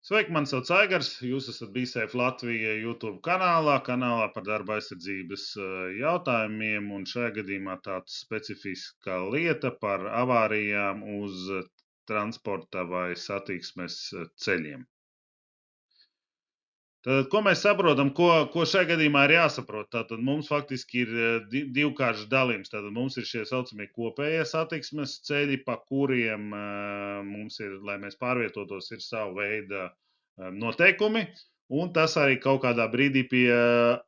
Sveiki, man sauc Aigars. Jūs esat BeSafe Latvija YouTube kanālā par darba aizsardzības jautājumiem, un šajā gadījumā tāds specifiska lieta par avārijām uz transporta vai satiksmes ceļiem. Tad, ko mēs saprotam, ko šajā gadījumā ir jāsaprot? Tātad mums faktiski ir divkāršs dalījums. Tātad mums ir šie saucamie kopējie satiksmes ceļi, pa kuriem mums ir, lai mēs pārvietotos, ir savu veidu noteikumi. Un tas arī kaut kādā brīdī pie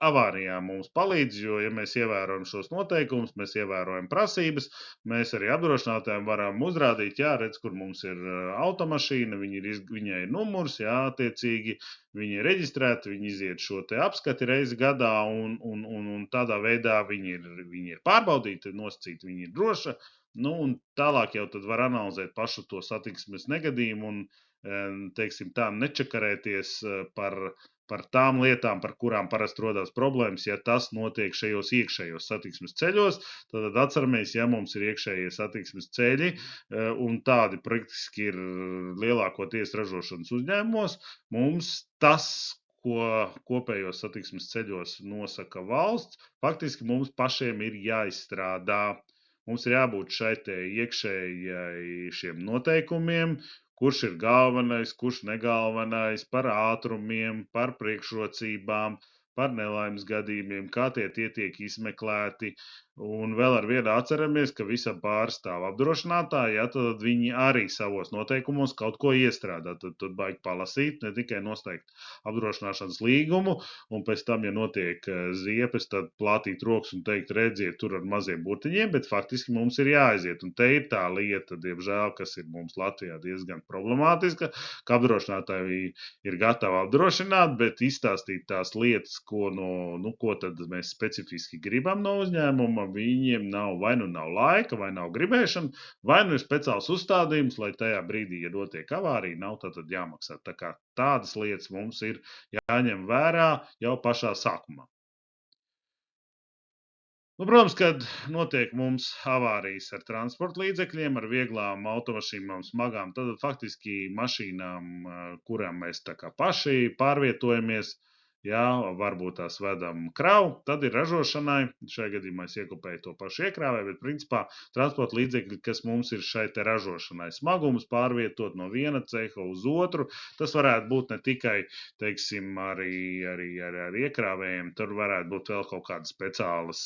avārijām mums palīdz, jo, ja mēs ievērojam šos noteikumus, mēs ievērojam prasības, mēs arī apdrošinātājiem varam uzrādīt, jā, redz, kur mums ir automašīna, viņai ir numurs, jā, attiecīgi, viņi ir reģistrēti, viņi iziet šo te apskati reizi gadā, un tādā veidā viņi ir pārbaudīti, nosacīti, viņi ir droša. Nu, un tālāk jau tad var analizēt pašu to satiksmes negadījumu un, teiksim tā, nečakarēties par tām lietām, par kurām parasti rodās problēmas, ja tas notiek šajos iekšējos satiksmes ceļos. Tad atceramies, ja mums ir iekšējie satiksmes ceļi, un tādi praktiski ir lielākoties ražošanas uzņēmumos, mums tas, ko kopējos satiksmes ceļos nosaka valsts, faktiski mums pašiem ir jāizstrādā. Mums ir jābūt šai te iekšējai šiem noteikumiem, kurš ir galvenais, kurš negalvenais, par ātrumiem, par priekšrocībām, par nelaimes gadījumiem, kā tie tiek izmeklēti. Un vēl ar vienu atceramies, ka visam pārstāv apdrošinātāji, ja, tad viņi arī savos noteikumos kaut ko iestrādā. Tad vajag palasīt, ne tikai noslēgt apdrošināšanas līgumu, un pēc tam, ja notiek ziepes, tad plātīt rokas un teikt, redziet, tur ar maziem burtiņiem, bet faktiski mums ir jāaiziet. Un te ir tā lieta, diemžēl, kas ir mums Latvijā diezgan problemātiska, ka apdrošinātāji ir gatavi apdrošināt, bet izstāstīt tās lietas, ko tad mēs specifiski gribam no uzņēmuma, viņiem vai nu nav laika, vai nav gribēšana, vai nu ir speciāls uzstādījums, lai tajā brīdī, ja notiek avārija, nav tad jāmaksā. Tā kā tādas lietas mums ir jāņem vērā jau pašā sākumā. Nu, protams, kad notiek mums avārijas ar transporta līdzekļiem, ar vieglām automašīnām, smagām, tad faktiski mašīnām, kurām mēs tā kā paši pārvietojamies, jā, varbūt tās vedam kravu, tad ir ražošanai, šajā gadījumā es iekopēju to pašu iekrāvēju, bet principā transporta līdzekļi, kas mums ir šai te ražošanai, smagums pārvietot no viena ceha uz otru, tas varētu būt ne tikai, teiksim, arī ar iekrāvējiem, tur varētu būt vēl kaut kādas speciālas,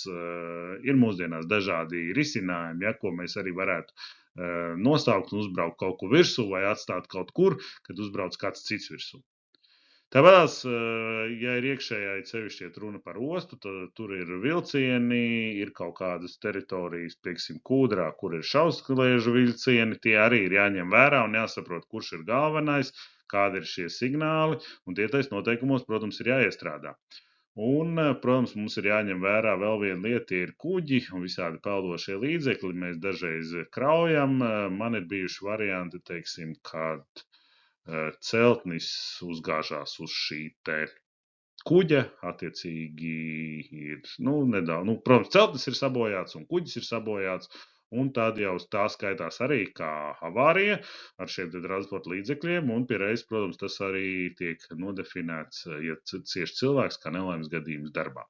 ir mūsdienās dažādi risinājumi, ja, ko mēs arī varētu nosaukt un uzbraukt kaut kur virsū vai atstāt kaut kur, kad uzbrauc kāds cits virsū. Tāpēc, ja ir iekšējā sevišķi iet runa par ostu, tad tur ir vilcieni, ir kaut kādas teritorijas, pieksim, Kūdrā, kur ir šauskliežu vilcieni, tie arī ir jāņem vērā un jāsaprot, kurš ir galvenais, kādi ir šie signāli, un tie tais noteikumos, protams, ir jāiestrādā. Un, protams, mums ir jāņem vērā vēl viena lieta, tie ir kuģi un visādi peldošie līdzekļi, mēs dažreiz kraujam, man ir bijuši varianti, teiksim, kad celtnis uzgāžās uz šī te kuģa, attiecīgi ir, nedaudz, protams, celtnis ir sabojāts un kuģis ir sabojāts, un tad jau tā skaitās arī kā avārija ar šiem te transporta līdzekļiem, un pie reizes, protams, tas arī tiek nodefinēts, ja cieši cilvēks, kā nelaimes gadījums darbā.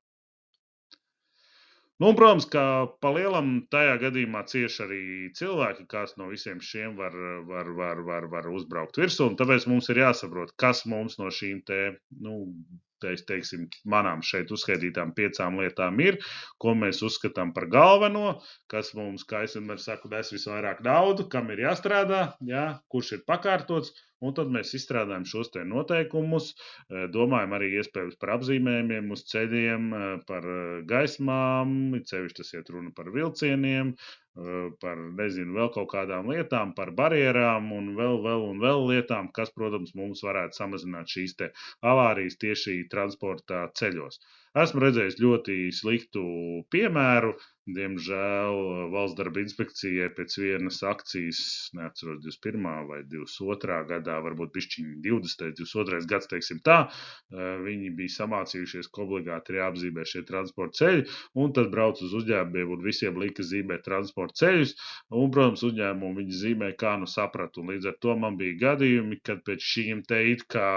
Nu, un, protams, ka pa lielam tajā gadījumā cieši arī cilvēki, kas no visiem šiem var uzbraukt virsū, un tāpēc mums ir jāsaprot, kas mums no šīm teiksim, manām šeit uzskaitītām 5 lietām ir, ko mēs uzskatām par galveno, kas mums, kā es vienmēr saku, nes visvairāk naudu, kam ir jāstrādā, jā, kurš ir pakārtots, un tad mēs izstrādājam šos te noteikumus, domājam arī iespējams par apzīmējumiem uz ceļiem, par gaismām, cevišķi tas iet runa par vilcieniem, par, vēl kaut kādām lietām, par barjerām un vēl lietām, kas, protams, mums varētu samazināt šīs te avārijas tieši transporta ceļos. Esmu redzējis ļoti sliktu piemēru, diemžēl valsts darba inspekcijai pēc vienas akcijas, neatceros 21. vai 22. gadā, varbūt bišķiņi 20. 22. gads, teiksim tā, viņi bija samācījušies, ka obligāti ir jāapzīmē šie transporta ceļi, un tad brauc uz uzņēmumiem un visiem lika zīmēt transporta ceļus, un, protams, uzņēmumu viņi zīmē kā nu sapratu, un līdz ar to man bija gadījumi, kad pēc šīm te it kā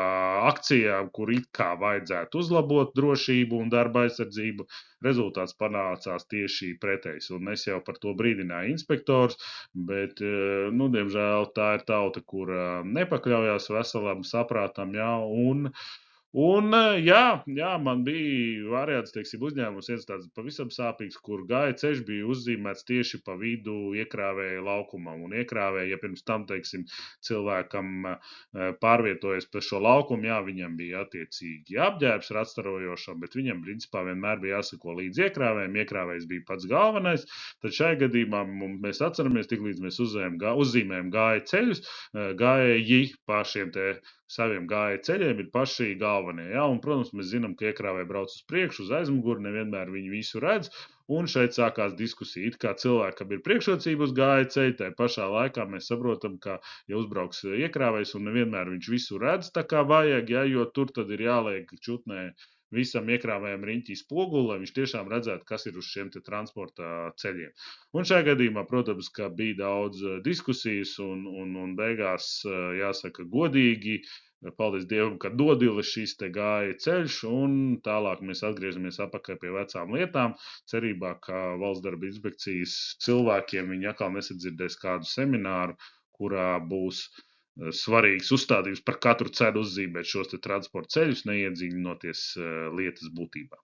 akcijām, kur it kā vajadzētu uzlabot drošību un darba aizsardzību, rezultāts panācās tieši pretējs. Un es jau par to brīdināju inspektors, bet, nu, diemžēl tā ir tauta, kur nepakļaujās veselam saprātam, jā, un jā, man bija variants, teiksim, uzņēmums viens tāds pavisam sāpīgs, kur gāja ceļš bija uzzīmēts tieši pa vidu iekrāvēja laukumam. Un iekrāvēja, ja pirms tam, teiksim, cilvēkam pārvietojas pa šo laukumu, jā, viņam bija attiecīgi apģērbs ratstarojošam, bet viņam, principā, vienmēr bija jāsako līdz iekrāvējiem. Iekrāvējs bija pats galvenais. Tad šai gadījumā mēs atceramies, tiklīdz mēs uzzīmējam gāja ceļus, gājēji pa šiem te saviem gāja ceļiem ir paši galvenie. Ja? Un, protams, mēs zinām, ka iekrāvēji brauc uz priekšu, uz aizmuguri, nevienmēr viņi visu redz. Un šeit sākās diskusija. It kā cilvēkam ir priekšrocība uz gāja ceļa, tai pašā laikā mēs saprotam, ka, ja uzbrauks iekrāvējs un nevienmēr viņš visu redz tā kā vajag, ja? Jo tur tad ir jāliek čutnē visam iekrāvējam riņķī spoguli, lai viņš tiešām redzētu, kas ir uz šiem te transporta ceļiem. Un šajā gadījumā, protams, ka bija daudz diskusijas un beigās, jāsaka, godīgi, paldies Dievam, ka dodili šis te gāja ceļš, un tālāk mēs atgriežamies atpakaļ pie vecām lietām, cerībā, ka valsts darba inspekcijas cilvēkiem viņi atkal nesadzirdēs kādu semināru, kurā būs svarīgs uzstādījums par katru cenu uzzīmēt šos te transporta ceļus, neiedziļinoties lietas būtībā.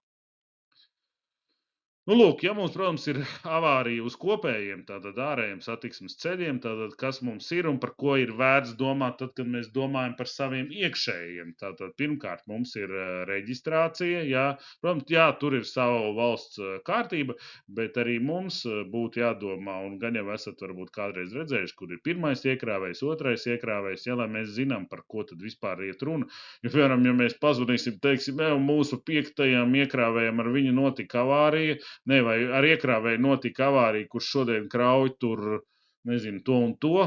Nu, lūk, ja mums, protams, ir avārija uz kopējiem, tātad ārējiem satiksmes ceļiem, tātad kas mums ir un par ko ir vērts domāt, tad, kad mēs domājam par saviem iekšējiem. Tātad pirmkārt mums ir reģistrācija, jā, protams, jā, tur ir sava valsts kārtība, bet arī mums būtu jādomā, un gan jau esat varbūt kādreiz redzējuši, kur ir pirmais iekrāvējs, otrais iekrāvējs, ja, lai mēs zinām, par ko tad vispār iet runa. Jo, piemēram, ja mēs pazvanīsim, teiksim, mūsu 5. iekrāvējam ar viņu notika avārija, ne, vai ar iekrāvēju notika avārija, kurš šodien krauj tur, nezinu, to un to.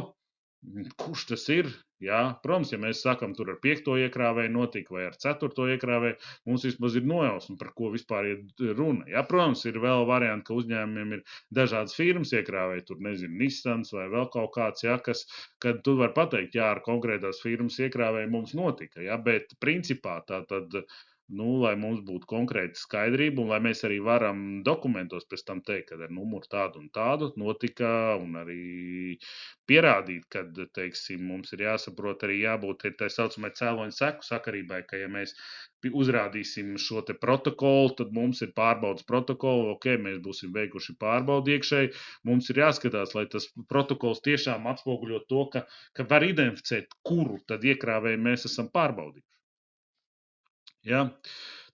Kurš tas ir? Jā, protams, ja mēs sakam, tur ar 5. iekrāvēju notika vai ar 4. iekrāvēju, mums vismaz ir nojausma, par ko vispār ir runa. Jā, protams, ir vēl varianti, ka uzņēmumiem ir dažādas firmas iekrāvēji, tur, nezinu, Nissans vai vēl kaut kāds, jā, kas, kad tu var pateikt, jā, ar konkrētās firmas iekrāvēju mums notika, jā, bet principā tā tad, nu, lai mums būtu konkrēta skaidrība un lai mēs arī varam dokumentos pēc tam teikt, ka ar numuru tādu un tādu notika un arī pierādīt, kad, teiksim, mums ir jāsaprot arī jābūt tā saucamai cēloņu seku sakarībai, ka ja mēs uzrādīsim šo te protokolu, tad mums ir pārbaudas protokolu, ok, mēs būsim veikuši pārbaudi iekšēji, mums ir jāskatās, lai tas protokols tiešām atspoguļo to, ka var identificēt, kuru tad iekrāvēju mēs esam pārbaudījuši. Ja?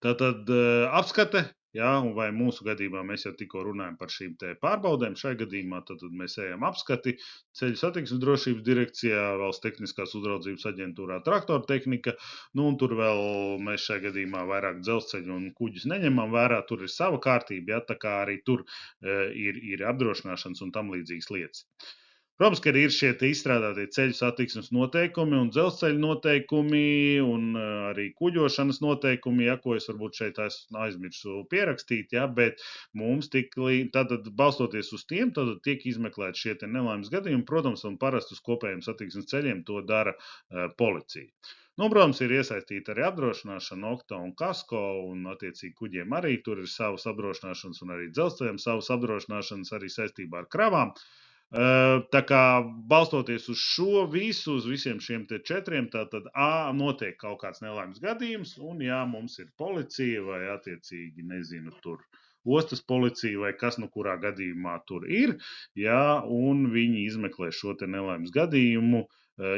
Tātad apskate, ja? Un vai mūsu gadījumā mēs jau tikko runājam par šīm te pārbaudēm, šai gadījumā tad mēs ejam apskati Ceļu satiksmes drošības direkcijā, Valsts tehniskās uzraudzības aģentūrā traktora tehnika, nu un tur vēl mēs šai gadījumā vairāk dzelzceļu un kuģus neņemam vērā, tur ir sava kārtība, ja? Tā kā arī tur ir apdrošināšanas un tam līdzīgas lietas. Protams, ka ir šie izstrādātie ceļu satiksmes noteikumi un dzelzceļa noteikumi un arī kuģošanas noteikumi, ja, ko es varbūt šeit aizmirsu pierakstīt, ja, bet mums tātad balstoties uz tiem, tad tiek izmeklēti šie te nelaimes gadījumi, protams, un parasti uz kopējiem satiksmes ceļiem to dara policija. Nu, protams, ir iesaistīta arī apdrošināšana, Okta un Kasko, un attiecīgi kuģiem arī tur ir savas apdrošināšanas un arī dzelzceļiem savas apdrošināšanas arī saistībā ar kravām. Tā kā balstoties uz šo visu, uz visiem šiem te 4, tātad notiek kaut kāds nelaimes gadījums, un jā, mums ir policija vai attiecīgi, nezinu, tur ostas policija vai kas nu kurā gadījumā tur ir, jā, un viņi izmeklē šo te nelaimes gadījumu,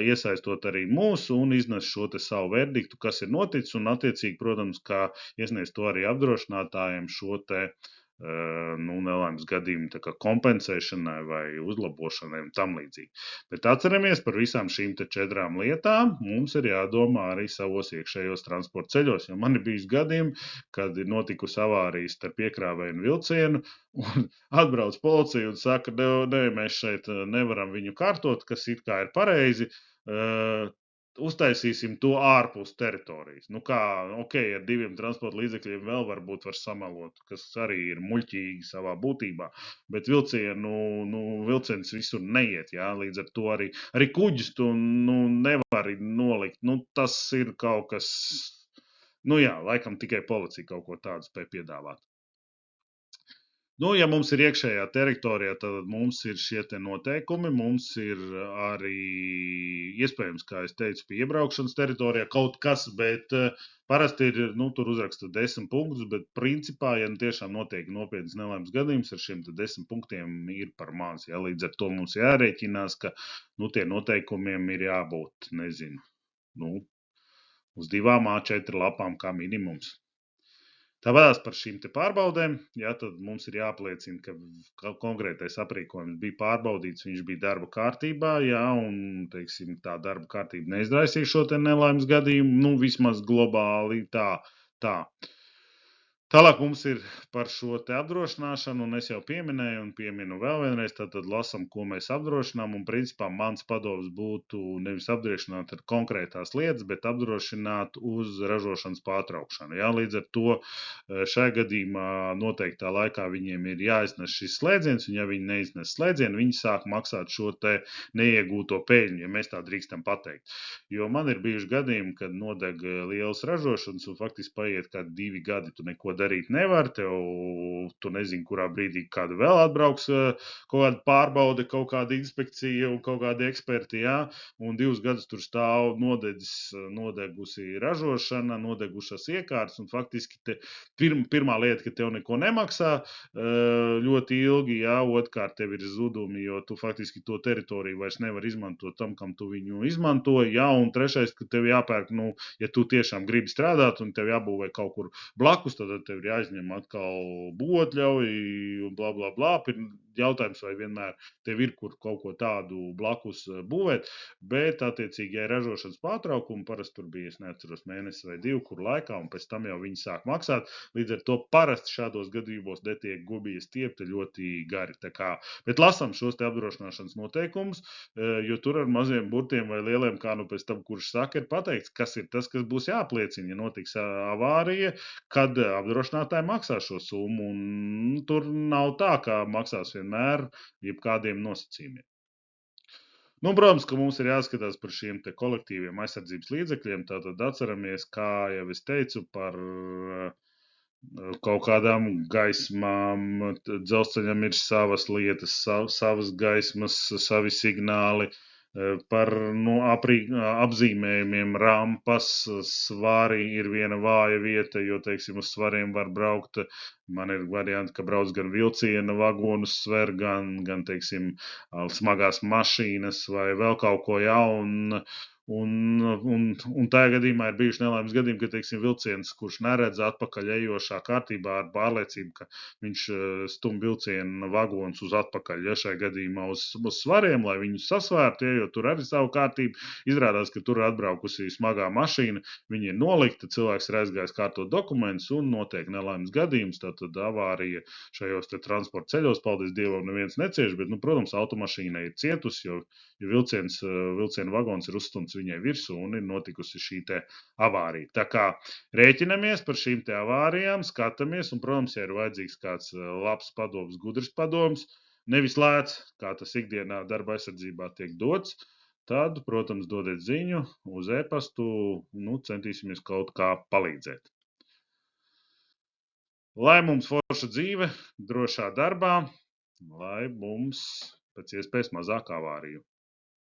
iesaistot arī mūsu un iznes šo te savu verdiktu, kas ir noticis, un attiecīgi, protams, kā iesniedz to arī apdrošinātājiem šo te nelaimes gadījumu tā kā kompensēšanai vai uzlabošanai un tam līdzīgi. Bet atceramies par visām šīm te 4 lietām, mums ir jādomā arī savos iekšējos transporta ceļos, jo man ir bijis gadījumi, kad ir notikusi avārijas starp iekrāvēju un vilcienu, un atbrauc policija un saka, ne, mēs šeit nevaram viņu kārtot, kas it kā ir pareizi, uztaisīsim to ārpus teritorijas. Nu kā, ok, ar 2 transporta līdzekļiem vēl varbūt var samalot, kas arī ir muļķīgi savā būtībā, bet vilciens visur neiet, jā, līdz ar to arī kuģis tu, nevari nolikt, tas ir kaut kas, jā, laikam tikai policija kaut ko tādu spēj piedāvāt. Ja mums ir iekšējā teritorijā, tad mums ir šie te noteikumi, mums ir arī iespējams, kā es teicu, pie iebraukšanas teritorijā kaut kas, bet parasti ir, tur uzraksta 10 punktus, bet principā, ja tiešām notiek nopietnas nelaimes gadījums, ar šiem 10 punktiem ir par maz. Ja? Līdz ar to mums jārēķinās, ka tie noteikumiem ir jābūt, uz 2 A4 lapām kā minimums. Tāpēc par šīm te pārbaudēm, tad mums ir jāapliecina, ka konkrētais aprīkojums bija pārbaudīts, viņš bija darba kārtībā, un, teiksim, tā darba kārtība neizraisīja šo te nelaimes gadījumu, vismaz globāli tā. Tālāk mums ir par šo te apdrošināšanu, un es jau pieminēju un pieminu vēl vienreiz, tad lasam, ko mēs apdrošinām, un principā mans padoms būtu nevis apdrošināt ar konkrētās lietas, bet apdrošināt uz ražošanas pārtraukšanu. Jā, līdz ar to šajā gadījumā noteiktā laikā viņiem ir jāiznes šis slēdziens, un ja viņi neiznes slēdzienu, viņi sāk maksāt šo te neiegūto peļņu, ja mēs tā drīkstam pateikt. Jo man ir bijuši gadījumi, kad nodeg lielas ražošanas, un faktiski paiet kādi 2 gadi, tu neko darīt nevar, tu nezini, kurā brīdī kāda vēl atbrauks kaut kāda pārbaude, kaut kāda inspekcija un kaut kādi eksperti, un 2 gadus tur stāv nodegusi ražošana, nodegušas iekārtas, un faktiski pirmā lieta, ka tev neko nemaksā ļoti ilgi, otrkārt tev ir zudumi, jo tu faktiski to teritoriju vairs nevar izmantot tam, kam tu viņu izmantoji, un trešais, ka tev jāpērk, ja tu tiešām gribi strādāt un tev jābūvē kaut kur blakus, tad tev ir jāizņem atkal būvotļauji un bla, bla, bla. Jautājums, vai vienmēr tev ir kur kaut ko tādu blakus būvēt, bet attiecīgi, ja ir ražošanas pārtraukumi, parasti tur bija, es neatceros, mēnesi vai 2, kur laikā, un pēc tam jau viņi sāk maksāt. Līdz ar to parasti šādos gadījumos netiek gubijas stiepti ļoti gari. Bet lasam šos te apdrošināšanas noteikumus, jo tur ar maziem burtiem vai lieliem, kā pēc tam, kurš saka, ir pateikts, kas ir tas, kas būs jāapliecina, ja notiks avārija, kad apdrošinātāji maksā šo summu, un tur nav tā, kā maksās vienmēr jebkādiem nosacījumiem. Protams, ka mums ir jāskatās par šiem te kolektīviem aizsardzības līdzekļiem, tātad atceramies, kā jau es teicu, par kaut kādām gaismām, dzelzceļam ir savas lietas, savas gaismas, savi signāli, par apzīmējumiem, rampas, svari ir viena vāja vieta, jo, teiksim, uz svariem var braukt. Man ir varianti, ka brauc gan vilciena vagonus sver, gan teiksim, smagās mašīnas vai vēl kaut ko jaunu. Un tajā gadījumā ir bijuši nelaimes gadījumi, ka, teiksim, vilciens, kurš neredz atpakaļ ejošā kārtībā ar pārliecību, ka viņš stum vilciena vagonus uz atpakaļ, šajā gadījumā uz svariem, lai viņus sasvērtu, jo tur arī savu kārtību. Izrādās, ka tur ir atbraukusi smagā mašīna, viņi ir nolikta, cilvēks ir aizgājis kārtot dokumentus un notiek nelaimes gadījums, tātad avārija šajos te transporta ceļos, paldies Dievam, neviens necieš, bet, protams, automašīna ir cietusi, jo vilciena vagons ir uzstumts viņai virsū un ir notikusi šī te avārija. Tā kā rēķinamies par šīm te avārijām, skatāmies, un, protams, ja ir vajadzīgs kāds labs padoms, gudrs padoms, nevis lēts, kā tas ikdienā darba aizsardzībā tiek dots, tad, protams, dodiet ziņu uz e-pastu, centīsimies kaut kā palīdzēt. Lai mums forša dzīve, drošā darbā, lai mums pēc iespējas mazāk avāriju.